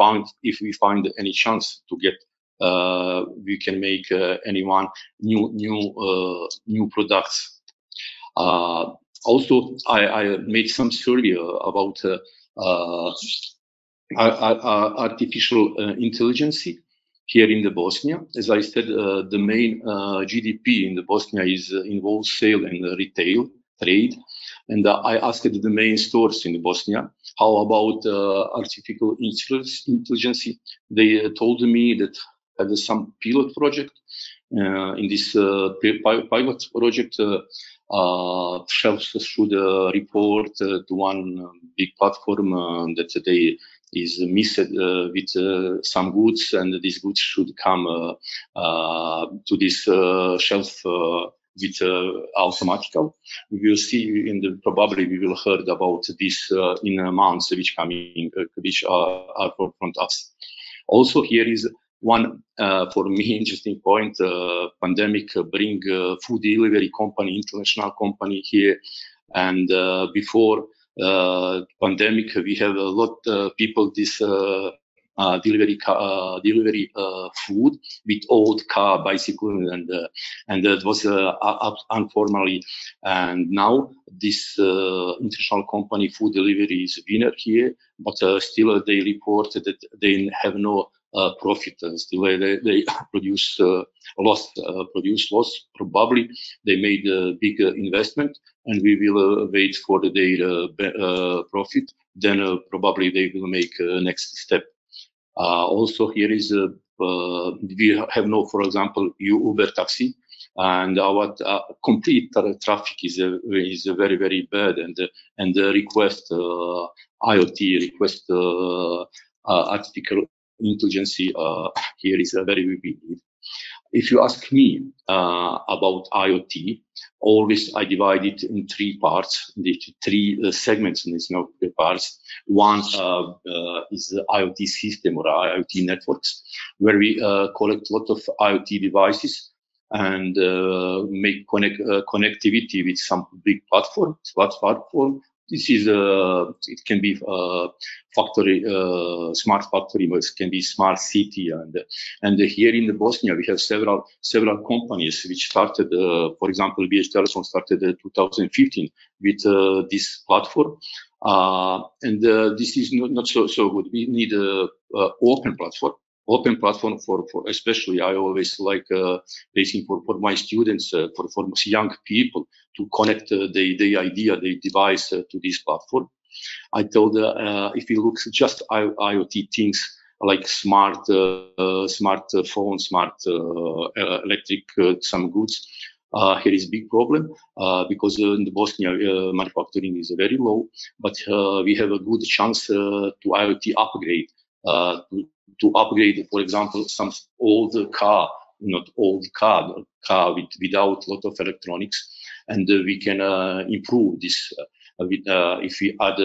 find any chance to get we can make anyone new products. Also, I made some survey about artificial intelligence here in the Bosnia. As I said, the main GDP in the Bosnia is in wholesale and retail trade. And I asked the main stores in Bosnia, how about artificial intelligence? They told me that had some pilot project. In this pilot project, shelves should report to one big platform that they is mixed with some goods, and these goods should come to this shelf with automatical. We will see probably we will heard about this in months which are for front us. Also, here is one for me interesting point. Pandemic bring food delivery company, international company here, and before pandemic we have a lot of people this delivery food with old car, bicycle, and that was informally. And now this international company food delivery is winner here, but still they report that they have no profit. Still they produce loss. Probably they made a big investment, and we will wait for their profit. Then probably they will make next step. Also, here is we have no, for example, Uber taxi, and our complete traffic is very, very bad, and the request IoT request artificial intelligence here is very big. If you ask me about IoT, always I divide it in three parts, the three segments in these parts. One is the IoT system or IoT networks, where we collect a lot of IoT devices and make connectivity with some big platform. This is it can be factory, smart factory, but it can be smart city, and here in the Bosnia we have several companies which started. For example, BH Telekom started in 2015 with this platform, and this is not so good. We need a open platform. Open platform for especially I always like basing for my students, for young people to connect the idea, the device to this platform. I told if you look just IoT things like smart phone, smart electric some goods, here is big problem because in the Bosnia manufacturing is very low, but we have a good chance to IoT upgrade. To upgrade, for example, some old car, not old car without a lot of electronics, and we can improve this if we add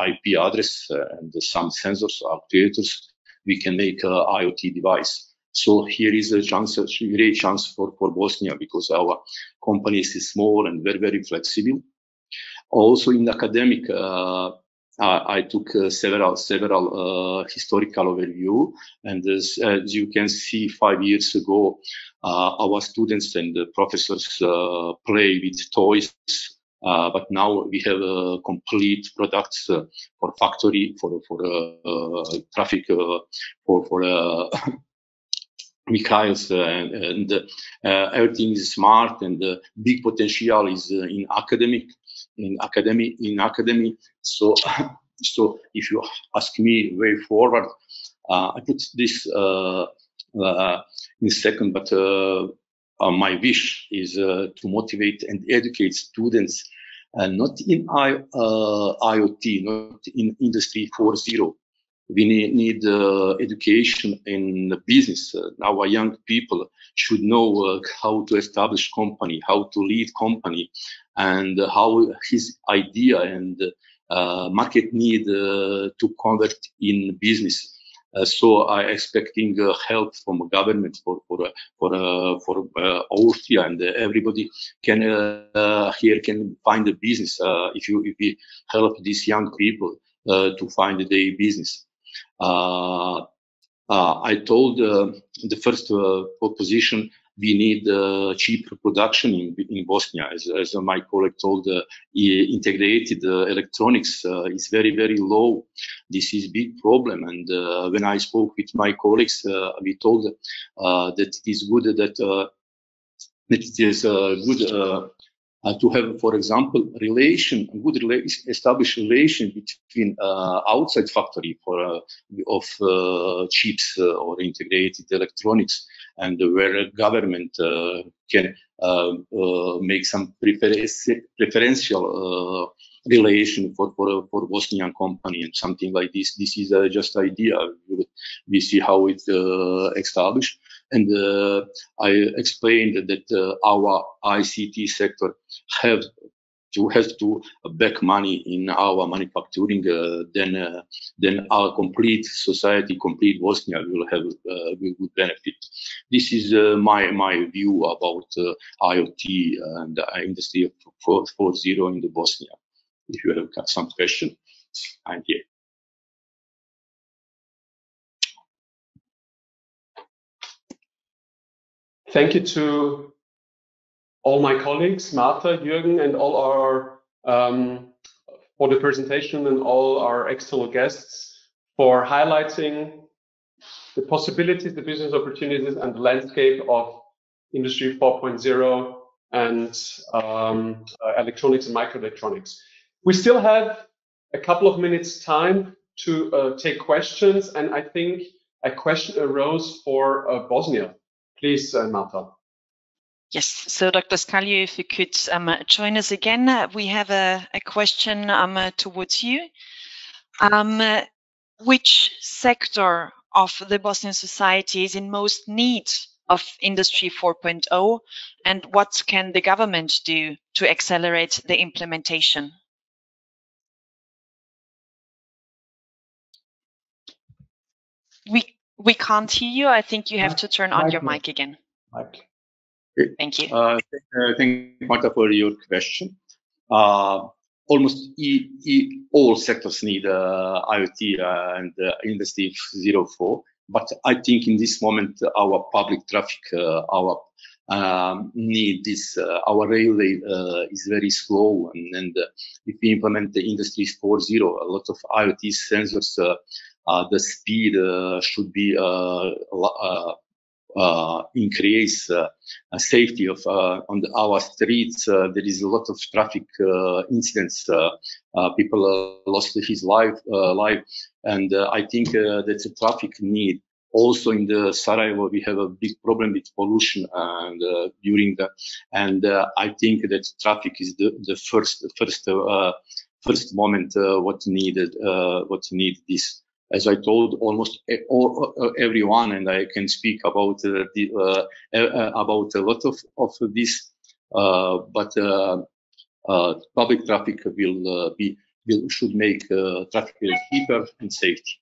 IP address and some sensors, actuators, we can make a IoT device. So here is a chance, a great chance for Bosnia, because our company is small and very, very flexible. Also in academic, I took several historical overview, and as you can see, 5 years ago, our students and professors play with toys, but now we have complete products for factory, for traffic, for Mikhail's, and everything is smart, and big potential is in academy. So if you ask me way forward, I put this in second, but my wish is to motivate and educate students, not in IoT, not in Industrie 4.0. We need education in the business. Our young people should know how to establish company, how to lead company, and how his idea and market need to convert in business. So I expecting help from government for Austria, and everybody can here can find a business if we help these young people to find their business. I told the first position, we need cheaper production in Bosnia. As my colleague told, integrated electronics is very, very low. This is a big problem. And when I spoke with my colleagues, we told that it is good that it is good to have, for example, established relation between outside factory of chips or integrated electronics, and where government can make some preferential relation for Bosnian company and something like this. This is just idea. We see how it established. And I explained that our ICT sector has to back money in our manufacturing, then our complete society, complete Bosnia will have good benefit. This is my view about IoT and Industry 4.0 in the Bosnia. If you have some question, I'm here. Thank you to all my colleagues, Marta, Jürgen, and all our for the presentation, and all our external guests for highlighting the possibilities, the business opportunities, and the landscape of Industry 4.0 and electronics and microelectronics. We still have a couple of minutes time to take questions, and I think a question arose for Bosnia. Please, Marta. Yes, so Dr. Skalju, if you could join us again. We have a question towards you. Which sector of the Bosnian society is in most need of Industry 4.0, and what can the government do to accelerate the implementation? We can't hear you. I think you have to turn on your mic again. Thank you. Thank you, Marta, for your question. Almost all sectors need IoT and Industry 4.0, but I think in this moment our public traffic, our need this. Our railway is very slow, and if we implement the Industry 4.0, a lot of IoT sensors, the speed should be increase safety of on our streets. There is a lot of traffic incidents. People lost his life, and I think that the traffic need. Also in the Sarajevo, we have a big problem with pollution, and I think that traffic is the first moment what need this. As I told almost everyone, and I can speak about about a lot of this, but public traffic should make traffic cheaper and safety.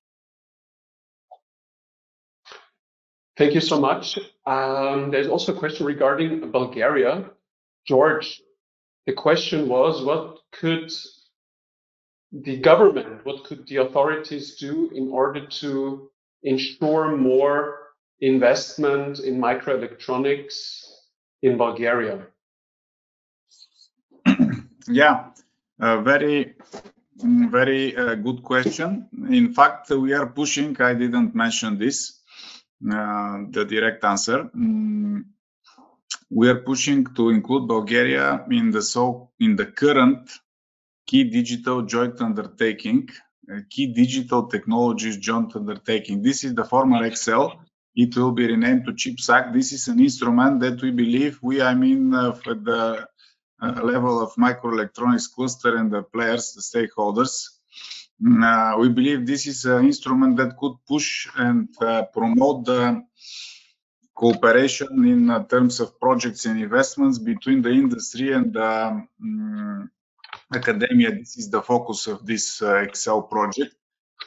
Thank you so much. There's also a question regarding Bulgaria. George, the question was, what could the government, what could the authorities do in order to ensure more investment in microelectronics in Bulgaria? Yeah, very good question. In fact, we are pushing, I didn't mention this, the direct answer. We are pushing to include Bulgaria in the current key digital joint undertaking, key digital technologies joint undertaking. This is the former Excel. It will be renamed to ChipSAC. This is an instrument that we believe at the level of microelectronics cluster and the players, the stakeholders. We believe this is an instrument that could push and promote the cooperation in terms of projects and investments between the industry and the academia. This is the focus of this Excel project,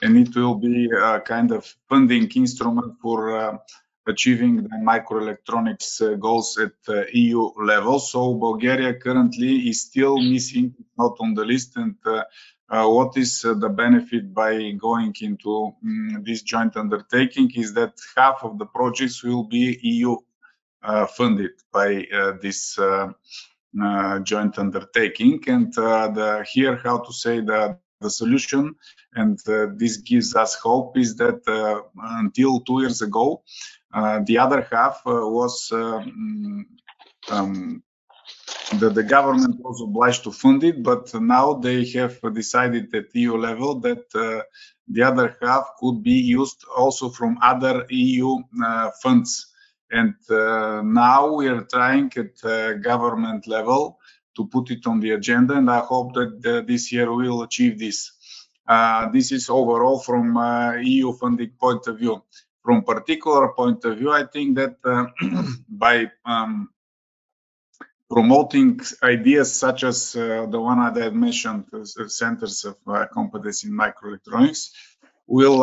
and it will be a kind of funding instrument for achieving the microelectronics goals at EU level. So Bulgaria currently is still missing, not on the list. And what is the benefit by going into this joint undertaking is that half of the projects will be EU funded by this joint undertaking. And here, how to say, the solution, and this gives us hope, is that until 2 years ago, the other half was the government was obliged to fund it, but now they have decided at EU level that the other half could be used also from other EU funds. And now we are trying at government level to put it on the agenda, and I hope that this year we will achieve this. This is overall from EU funding point of view. From particular point of view, I think that by promoting ideas such as the one that I mentioned, centers of competence in microelectronics, will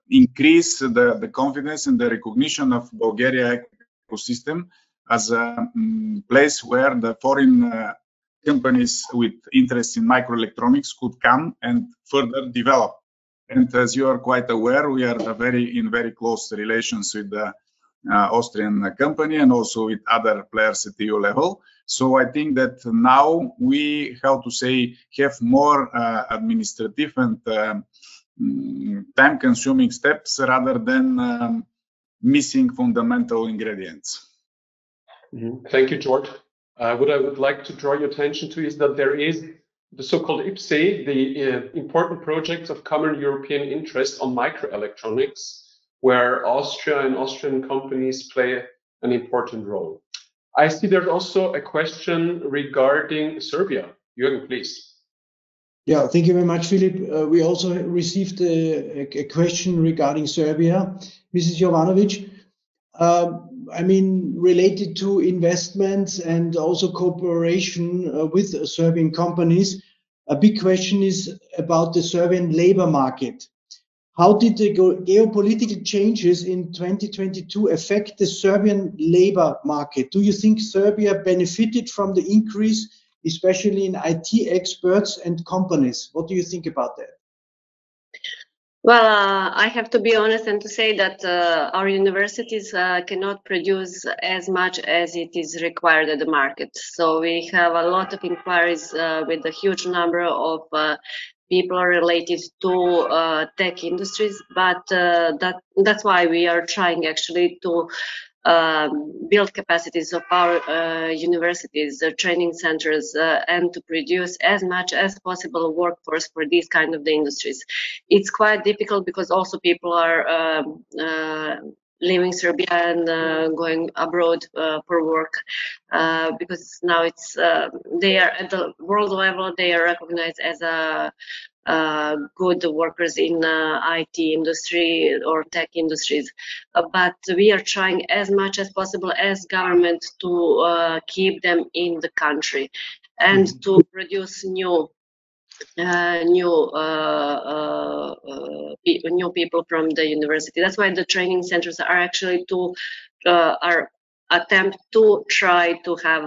increase the confidence and the recognition of Bulgaria ecosystem as a place where the foreign companies with interest in microelectronics could come and further develop. And as you are quite aware, we are in very close relations with the Austrian company and also with other players at EU level. So I think that now we, how to say, have more administrative and time-consuming steps rather than missing fundamental ingredients. Thank you, George. What I would like to draw your attention to is that there is the so-called IPCEI, the important projects of common European interest on microelectronics, where Austria and Austrian companies play an important role. I see there's also a question regarding Serbia. Jürgen, please. Yeah, thank you very much, Philip. We also received a question regarding Serbia. Mrs. Jovanovic, I mean, related to investments and also cooperation with Serbian companies, a big question is about the Serbian labor market. How did the geopolitical changes in 2022 affect the Serbian labor market? Do you think Serbia benefited from the increase, especially in IT experts and companies? What do you think about that? Well, I have to be honest and to say that our universities cannot produce as much as it is required at the market. So we have a lot of inquiries with a huge number of people related to tech industries, but that's why we are trying actually to build capacities of our universities, training centers, and to produce as much as possible workforce for these kind of the industries. It's quite difficult because also people are leaving Serbia and going abroad for work because now it's they are at the world level, they are recognized as a good workers in IT industry or tech industries, but we are trying as much as possible as government to keep them in the country and to produce new people from the university. That's why the training centers are actually to attempt to try to have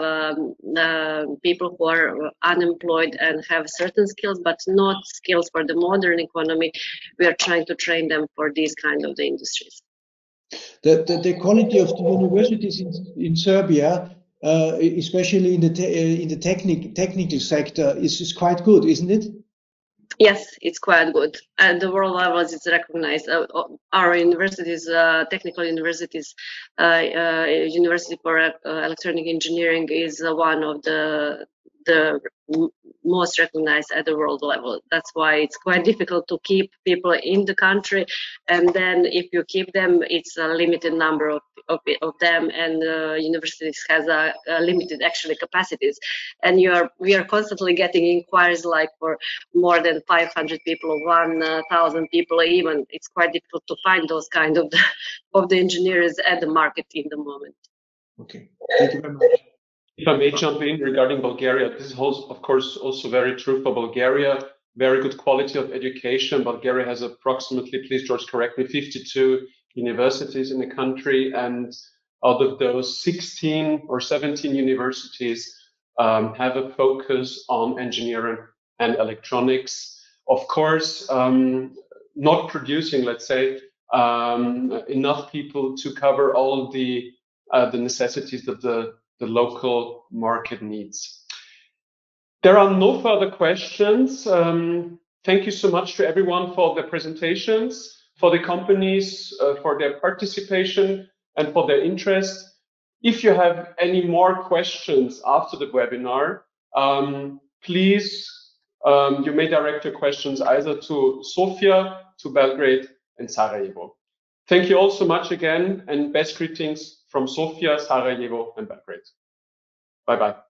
people who are unemployed and have certain skills, but not skills for the modern economy. We are trying to train them for these kind of the industries. The quality of the universities in Serbia, especially in the technical sector, is quite good, isn't it? Yes, it's quite good. At the world level, it's recognized. Our universities, technical universities, University for Electronic Engineering is one of the most recognized at the world level. That's why it's quite difficult to keep people in the country. And then if you keep them, it's a limited number of them, and universities has a limited actually capacities. And we are constantly getting inquiries like for more than 500 people, 1,000 people even. It's quite difficult to find those kind of the engineers at the market in the moment. Okay, thank you very much. If I may jump in regarding Bulgaria, this is of course also very true for Bulgaria. very good quality of education. Bulgaria has approximately, please George correct me, 52 universities in the country, and out of those 16 or 17 universities have a focus on engineering and electronics. Of course, not producing, let's say, enough people to cover all the necessities that the local market needs. There are no further questions. Thank you so much to everyone for the presentations, for the companies, for their participation and for their interest. If you have any more questions after the webinar, please, you may direct your questions either to Sofia, to Belgrade, and Sarajevo. Thank you all so much again, and best greetings from Sofia, Sarajevo, and Belgrade. Bye-bye.